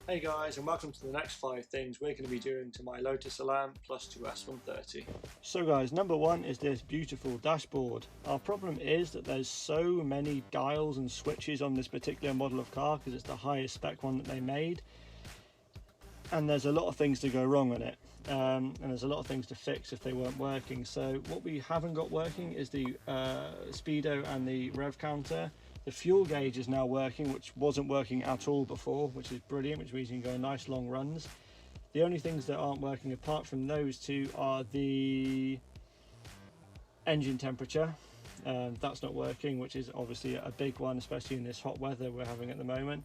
Hey guys, and welcome to the next 5 things we're going to be doing to my Lotus Elan Plus 2S130. So guys, number 1 is this beautiful dashboard. Our problem is that there's so many dials and switches on this particular model of car because it's the highest spec one that they made. And there's a lot of things to go wrong on it. And there's a lot of things to fix if they weren't working. So what we haven't got working is the speedo and the rev counter. The fuel gauge is now working, which wasn't working at all before, which is brilliant, which means you can go nice long runs. The only things that aren't working apart from those two are the engine temperature. That's not working, which is obviously a big one, especially in this hot weather we're having at the moment.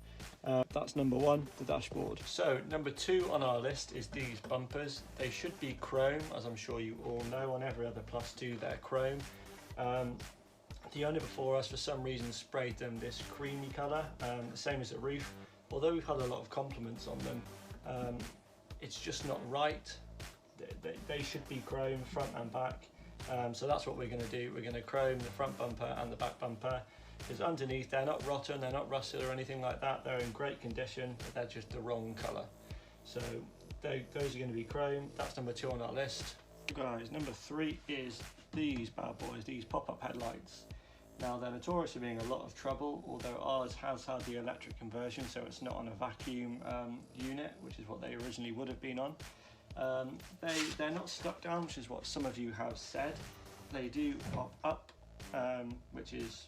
That's number 1, the dashboard. So number 2 on our list is these bumpers. They should be chrome, as I'm sure you all know. On every other Plus 2 they're chrome. The owner before us for some reason sprayed them this creamy colour, the same as the roof. Although we've had a lot of compliments on them, it's just not right. They should be chrome front and back. So that's what we're going to do. We're going to chrome the front bumper and the back bumper, because underneath they're not rotten, they're not rusted or anything like that. They're in great condition, but they're just the wrong colour. So those are going to be chrome. That's number 2 on our list. Guys, number 3 is these bad boys, these pop-up headlights. Now they're notorious for being a lot of trouble, although ours has had the electric conversion, so it's not on a vacuum unit, which is what they originally would have been on. They're not stuck down, which is what some of you have said. They do pop up, which is,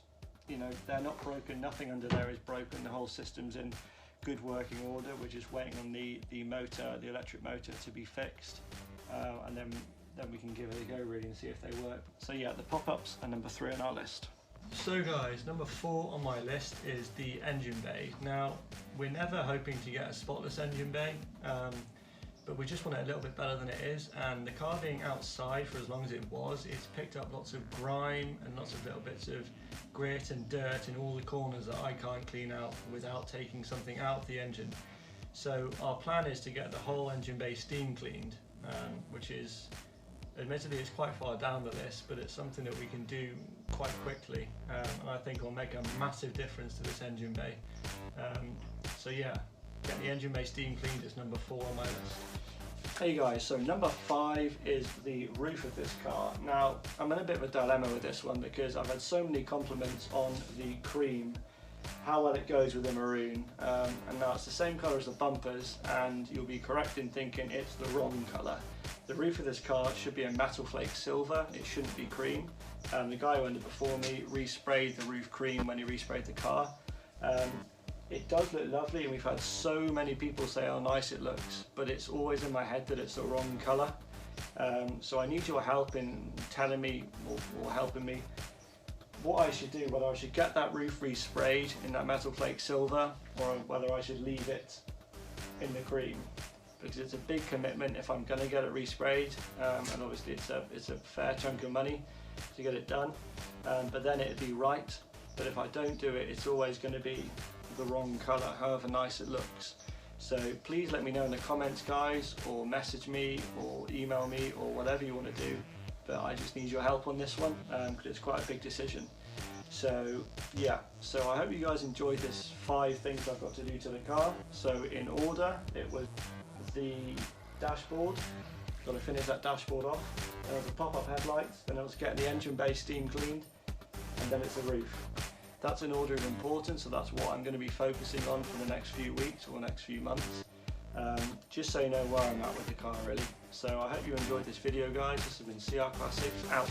you know, they're not broken, nothing under there is broken, the whole system's in good working order. We're just waiting on the motor, the electric motor, to be fixed, and then we can give it a go really and see if they work. So yeah, the pop-ups are number 3 on our list. So guys, number 4 on my list is the engine bay. Now, we're never hoping to get a spotless engine bay, but we just want it a little bit better than it is, and the car being outside for as long as it was, it's picked up lots of grime and lots of little bits of grit and dirt in all the corners that I can't clean out without taking something out of the engine. So our plan is to get the whole engine bay steam cleaned, which is, admittedly, it's quite far down the list, but it's something that we can do quite quickly, and I think will make a massive difference to this engine bay. So yeah, get the engine bay steam cleaned is number 4 on my list. Hey guys, so number 5 is the roof of this car. Now, I'm in a bit of a dilemma with this one because I've had so many compliments on the cream, how well it goes with the maroon, and now it's the same colour as the bumpers, and you'll be correct in thinking it's the wrong colour. The roof of this car should be a metal flake silver, it shouldn't be cream. The guy who ended before me resprayed the roof cream when he resprayed the car. It does look lovely, and we've had so many people say how nice it looks, but it's always in my head that it's the wrong colour. So I need your help in telling me or helping me what I should do, whether I should get that roof resprayed in that metal flake silver or whether I should leave it in the cream, because it's a big commitment if I'm going to get it resprayed, and obviously it's a fair chunk of money to get it done, but then it'd be right. But if I don't do it, it's always going to be the wrong colour, however nice it looks. So please let me know in the comments, guys, or message me or email me or whatever you want to do, but I just need your help on this one because it's quite a big decision. So yeah, so I hope you guys enjoyed this 5 things I've got to do to the car. So in order, it was the dashboard, got to finish that dashboard off, then the pop-up headlights, then I was getting the engine bay steam cleaned, and then it's the roof. That's in order of importance, so that's what I'm going to be focusing on for the next few weeks or next few months, just so you know where I'm at with the car really. So I hope you enjoyed this video guys. This has been CR Classics out.